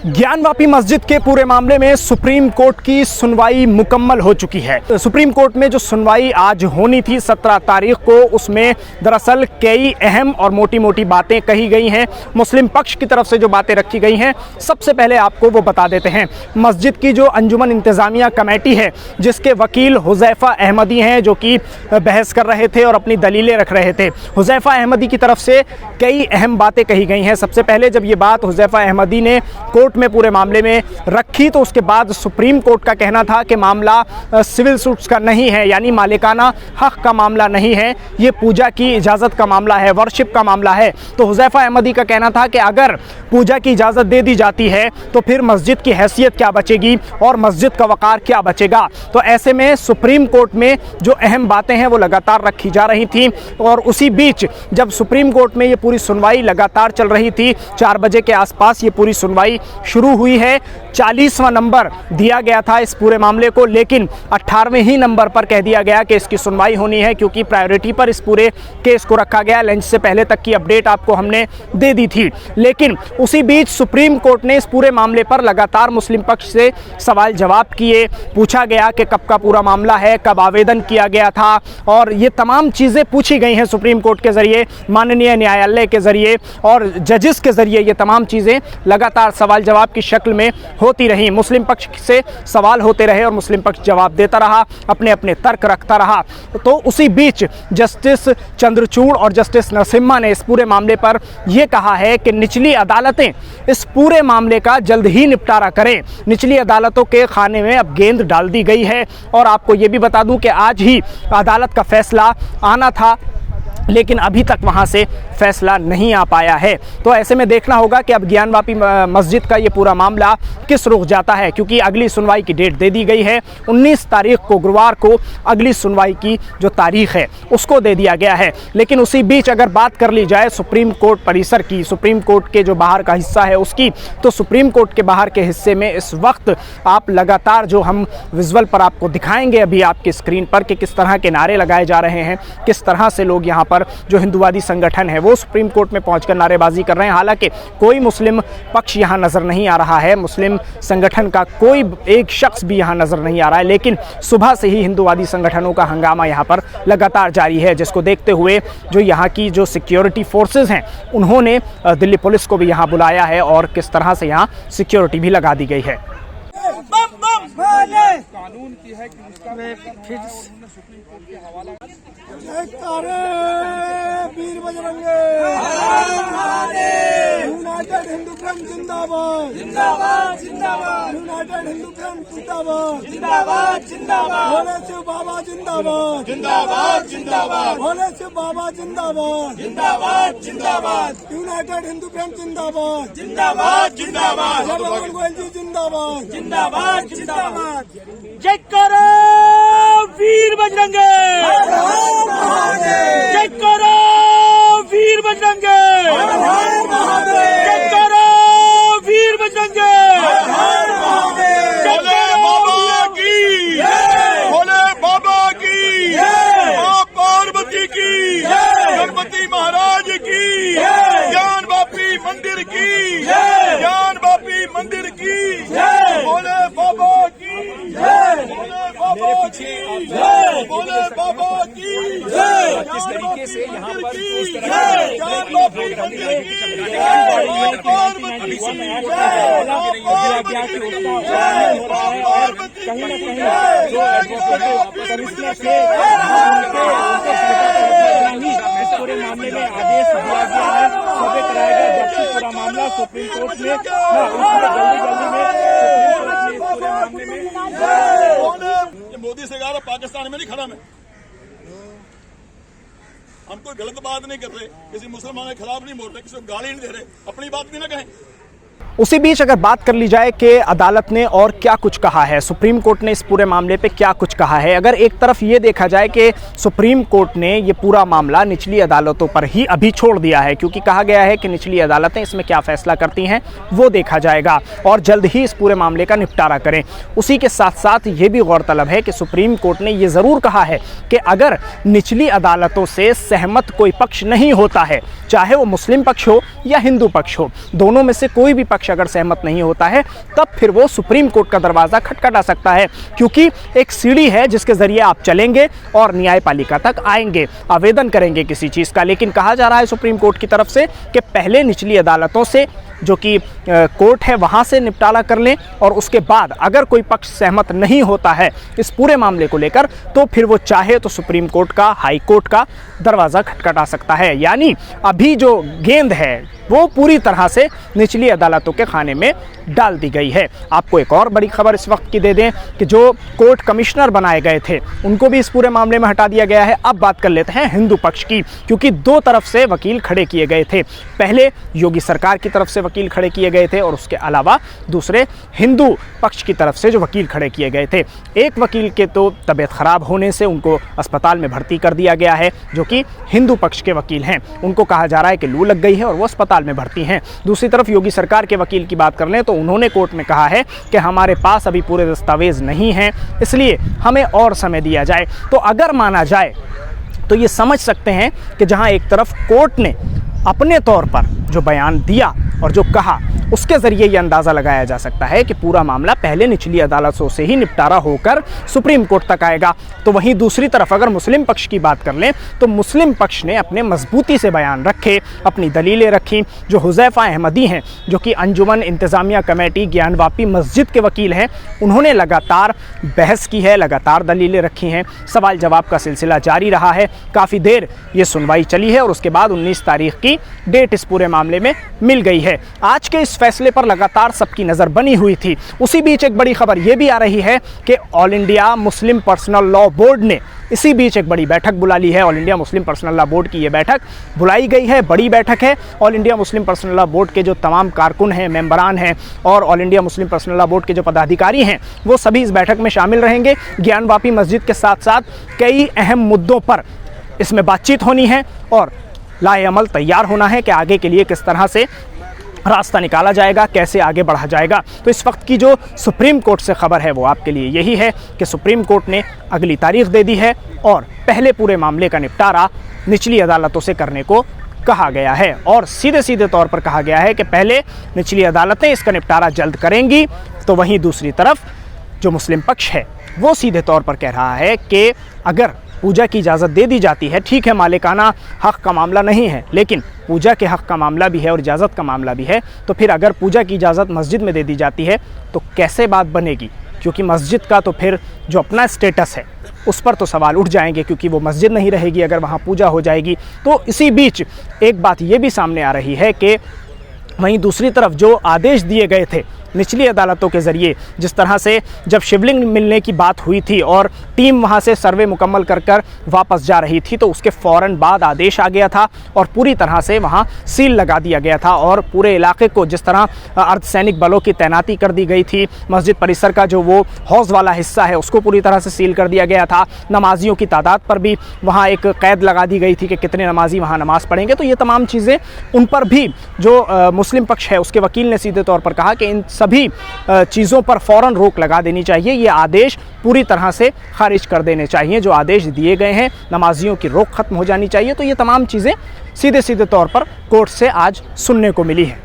ज्ञानवापी मस्जिद के पूरे मामले में सुप्रीम कोर्ट की सुनवाई मुकम्मल हो चुकी है। सुप्रीम कोर्ट में जो सुनवाई आज होनी थी 17 तारीख को, उसमें दरअसल कई अहम और मोटी मोटी बातें कही गई हैं। मुस्लिम पक्ष की तरफ से जो बातें रखी गई हैं, सबसे पहले आपको वो बता देते हैं। मस्जिद की जो अंजुमन इंतज़ामिया कमेटी है, जिसके वकील हुज़ैफ़ा अहमदी हैं, जो कि बहस कर रहे थे और अपनी दलीलें रख रहे थे। हुज़ैफ़ा अहमदी की तरफ से कई अहम बातें कही गई हैं। सबसे पहले जब ये बात हुज़ैफ़ा अहमदी ने कोर्ट में पूरे मामले में रखी, तो उसके बाद सुप्रीम कोर्ट का कहना था कि मामला सिविल सूट्स का नहीं है, यानी मालिकाना हक़ का मामला नहीं है, ये पूजा की इजाज़त का मामला है, वर्शिप का मामला है। तो हुज़ैफ़ा अहमदी का कहना था कि अगर पूजा की इजाज़त दे दी जाती है तो फिर मस्जिद की हैसियत क्या बचेगी और मस्जिद का वक़ार क्या बचेगा। तो ऐसे में सुप्रीम कोर्ट में जो अहम बातें हैं वो लगातार रखी जा रही थी। और उसी बीच जब सुप्रीम कोर्ट में ये पूरी सुनवाई लगातार चल रही थी, 4 बजे के आसपास ये पूरी सुनवाई शुरू हुई है। 40वां नंबर दिया गया था इस पूरे मामले को, लेकिन 18वें ही नंबर पर कह दिया गया कि इसकी सुनवाई होनी है, क्योंकि प्रायोरिटी पर इस पूरे केस को रखा गया। लंच से पहले तक की अपडेट आपको हमने दे दी थी। लेकिन उसी बीच सुप्रीम कोर्ट ने इस पूरे मामले पर लगातार मुस्लिम पक्ष से सवाल जवाब किए। पूछा गया कि कब का पूरा मामला है, कब आवेदन किया गया था, और ये तमाम चीज़ें पूछी गई हैं सुप्रीम कोर्ट के ज़रिए, माननीय न्यायालय के ज़रिए और जजेस के ज़रिए। ये तमाम चीज़ें लगातार सवाल जवाब की शक्ल में होती रही। मुस्लिम पक्ष से सवाल होते रहे और मुस्लिम पक्ष जवाब देता रहा, अपने अपने तर्क रखता रहा। तो उसी बीच जस्टिस चंद्रचूड़ और जस्टिस नरसिम्हा ने इस पूरे मामले पर यह कहा है कि निचली अदालतें इस पूरे मामले का जल्द ही निपटारा करें। निचली अदालतों के खाने में अब गेंद डाल दी गई है। और आपको ये भी बता दूं कि आज ही अदालत का फैसला आना था, लेकिन अभी तक वहां से फैसला नहीं आ पाया है। तो ऐसे में देखना होगा कि अब ज्ञानवापी मस्जिद का ये पूरा मामला किस रुख जाता है, क्योंकि अगली सुनवाई की डेट दे दी गई है। 19 तारीख को, गुरुवार को, अगली सुनवाई की जो तारीख है उसको दे दिया गया है। लेकिन उसी बीच अगर बात कर ली जाए सुप्रीम कोर्ट परिसर की, सुप्रीम कोर्ट के जो बाहर का हिस्सा है उसकी, तो सुप्रीम कोर्ट के बाहर के हिस्से में इस वक्त आप लगातार जो हम विजुअल पर आपको दिखाएंगे अभी आपकी स्क्रीन पर, कि किस तरह के नारे लगाए जा रहे हैं, किस तरह से लोग यहाँ पर जो हिंदुवादी संगठन है वो सुप्रीम कोर्ट में पहुंचकर नारेबाजी कर रहे हैं। हालांकि कोई मुस्लिम पक्ष यहां नजर नहीं आ रहा है, मुस्लिम संगठन का कोई एक शख्स भी यहां नजर नहीं आ रहा है, लेकिन सुबह से ही हिंदुवादी संगठनों का हंगामा यहां पर लगातार जारी है, जिसको देखते हुए जो यहां की जो सिक्योरिटी फोर्सेज हैं उन्होंने दिल्ली पुलिस को भी यहां बुलाया है और किस तरह से यहां सिक्योरिटी भी लगा दी गई है। कानून की है कि उसका फिर सुप्रीम कोर्ट के हवाला। वीर बजरंगे, यूनाइटेड हिंदू फ्रंट जिंदाबाद, जिंदाबाद जिंदाबाद, यूनाइटेड हिंदू फ्रंट जिंदाबाद, जिंदाबाद जिंदाबाद, भोले शिव बाबा जिंदाबाद, जिंदाबाद जिंदाबाद, भोले शिव बाबा जिंदाबाद, जिंदाबाद जिंदाबाद, यूनाइटेड हिंदू फ्रंट जिंदाबाद, जिंदाबाद जिंदाबाद, जगमोहन गोयल जी जिंदाबाद, जिंदाबाद जिंदाबाद। जय करो वीर बजरंगे, जय करो वीर बजरंगे, जय करो वीर बजरंगे। भोले बाबा की, भोले बाबा की, मां पार्वती की, गणपति महाराज की, ज्ञानवापी मंदिर की, ज्ञानवापी मंदिर की, भोले बाबा की, भोले बाबा की, भोले बाबा की। किस तरीके से यहाँ पर उस तरह ज्ञानवापी मंदिर की, मां पार्वती की, कहीं न कहीं जो कमिश्नर से इस पूरे मामले में आदेश दिया गया है, सर्वे कराया गया, जबकि पूरा मामला सुप्रीम कोर्ट में जल्दी में पूरे मामले में मोदी से कहा पाकिस्तान में नहीं खड़ा मैं, हम कोई गलत बात नहीं कर रहे, किसी मुसलमान के खिलाफ नहीं बोल रहे, किसी को गाली नहीं दे रहे, अपनी बात भी ना कहें। उसी बीच अगर बात कर ली जाए कि अदालत ने और क्या कुछ कहा है, सुप्रीम कोर्ट ने इस पूरे मामले पे क्या कुछ कहा है। अगर एक तरफ ये देखा जाए कि सुप्रीम कोर्ट ने ये पूरा मामला निचली अदालतों पर ही अभी छोड़ दिया है, क्योंकि कहा गया है कि निचली अदालतें इसमें क्या फैसला करती हैं वो देखा जाएगा और जल्द ही इस पूरे मामले का निपटारा करें। उसी के साथ साथ ये भी गौरतलब है कि सुप्रीम कोर्ट ने ये ज़रूर कहा है कि अगर निचली अदालतों से सहमत कोई पक्ष नहीं होता है, चाहे वो मुस्लिम पक्ष हो या हिंदू पक्ष हो, दोनों में से कोई भी पक्ष पक्ष अगर सहमत नहीं होता है तब फिर वो सुप्रीम कोर्ट का दरवाज़ा खटखटा सकता है, क्योंकि एक सीढ़ी है जिसके ज़रिए आप चलेंगे और न्यायपालिका तक आएंगे, आवेदन करेंगे किसी चीज़ का। लेकिन कहा जा रहा है सुप्रीम कोर्ट की तरफ से कि पहले निचली अदालतों से जो कि कोर्ट है वहाँ से निपटारा कर लें और उसके बाद अगर कोई पक्ष सहमत नहीं होता है इस पूरे मामले को लेकर तो फिर वो चाहे तो सुप्रीम कोर्ट का, हाई कोर्ट का दरवाज़ा खटखटा सकता है। यानी अभी जो गेंद है वो पूरी तरह से निचली अदालतों के खाने में डाल दी गई है। आपको एक और बड़ी खबर इस वक्त की दे दें कि जो कोर्ट कमिश्नर बनाए गए थे उनको भी इस पूरे मामले में हटा दिया गया है। अब बात कर लेते हैं हिंदू पक्ष की, क्योंकि दो तरफ से वकील खड़े किए गए थे। पहले योगी सरकार की तरफ से वकील खड़े किए गए थे और उसके अलावा दूसरे हिंदू पक्ष की तरफ से जो वकील खड़े किए गए थे। एक वकील के तो तबीयत खराब होने से उनको अस्पताल में भर्ती कर दिया गया है, जो कि हिंदू पक्ष के वकील हैं। उनको कहा जा रहा है कि लू लग गई है और वो अस्पताल में भर्ती हैं। दूसरी तरफ योगी सरकार के वकील की बात कर लें तो उन्होंने कोर्ट में कहा है कि हमारे पास अभी पूरे दस्तावेज नहीं हैं, इसलिए हमें और समय दिया जाए। तो अगर माना जाए तो ये समझ सकते हैं कि जहां एक तरफ कोर्ट ने अपने तौर पर जो बयान दिया और जो कहा उसके ज़रिए ये अंदाज़ा लगाया जा सकता है कि पूरा मामला पहले निचली अदालतों से ही निपटारा होकर सुप्रीम कोर्ट तक आएगा। तो वहीं दूसरी तरफ अगर मुस्लिम पक्ष की बात कर लें तो मुस्लिम पक्ष ने अपने मजबूती से बयान रखे, अपनी दलीलें रखी। जो हुज़ैफ़ा अहमदी हैं जो कि अंजुमन इंतज़ामिया कमेटी ज्ञानवापी मस्जिद के वकील हैं, उन्होंने लगातार बहस की है, लगातार दलीलें रखी हैं। सवाल जवाब का सिलसिला जारी रहा है, काफ़ी देर ये सुनवाई चली है और उसके बाद 19 तारीख की डेट इस पूरे मामले में मिल गई है। आज के इस फैसले पर लगातार सबकी नज़र बनी हुई थी। उसी बीच एक बड़ी खबर यह भी आ रही है कि all India Muslim personal law board ने इसी बीच एक बड़ी बैठक बुला ली है। All India Muslim personal law board की ये बैठक बुलाई गई है, बड़ी बैठक है। All India Muslim personal law board के जो तमाम कारकुन हैं, मेंबरान हैं और all India Muslim personal law board के जो पदाधिकारी हैं वो सभी इस बैठक में शामिल रहेंगे। ज्ञानवापी मस्जिद के साथ साथ कई अहम मुद्दों पर इसमें बातचीत होनी है और लाए अमल तैयार होना है कि आगे के लिए किस तरह से रास्ता निकाला जाएगा, कैसे आगे बढ़ा जाएगा। तो इस वक्त की जो सुप्रीम कोर्ट से खबर है वो आपके लिए यही है कि सुप्रीम कोर्ट ने अगली तारीख दे दी है और पहले पूरे मामले का निपटारा निचली अदालतों से करने को कहा गया है और सीधे सीधे तौर पर कहा गया है कि पहले निचली अदालतें इसका निपटारा जल्द करेंगी। तो वहीं दूसरी तरफ जो मुस्लिम पक्ष है वो सीधे तौर पर कह रहा है कि अगर पूजा की इजाज़त दे दी जाती है, ठीक है मालिकाना हक़ का मामला नहीं है लेकिन पूजा के हक़ का मामला भी है और इजाज़त का मामला भी है, तो फिर अगर पूजा की इजाज़त मस्जिद में दे दी जाती है तो कैसे बात बनेगी, क्योंकि मस्जिद का तो फिर जो अपना स्टेटस है उस पर तो सवाल उठ जाएंगे, क्योंकि वो मस्जिद नहीं रहेगी अगर वहाँ पूजा हो जाएगी। तो इसी बीच एक बात ये भी सामने आ रही है कि वहीं दूसरी तरफ जो आदेश दिए गए थे निचली अदालतों के ज़रिए, जिस तरह से जब शिवलिंग मिलने की बात हुई थी और टीम वहां से सर्वे मुकम्मल कर वापस जा रही थी तो उसके फ़ौरन बाद आदेश आ गया था और पूरी तरह से वहां सील लगा दिया गया था और पूरे इलाके को जिस तरह अर्धसैनिक बलों की तैनाती कर दी गई थी, मस्जिद परिसर का जो वो हौज़ वाला हिस्सा है उसको पूरी तरह से सील कर दिया गया था। नमाजियों की तादाद पर भी वहाँ एक कैद लगा दी गई थी कि कितने नमाजी वहाँ नमाज़ पढ़ेंगे। तो ये तमाम चीज़ें उन पर भी जो मुस्लिम पक्ष है उसके वकील ने सीधे तौर पर कहा कि इन सभी चीज़ों पर फ़ौरन रोक लगा देनी चाहिए, ये आदेश पूरी तरह से खारिज कर देने चाहिए जो आदेश दिए गए हैं, नमाजियों की रोक ख़त्म हो जानी चाहिए। तो ये तमाम चीज़ें सीधे सीधे तौर पर कोर्ट से आज सुनने को मिली है।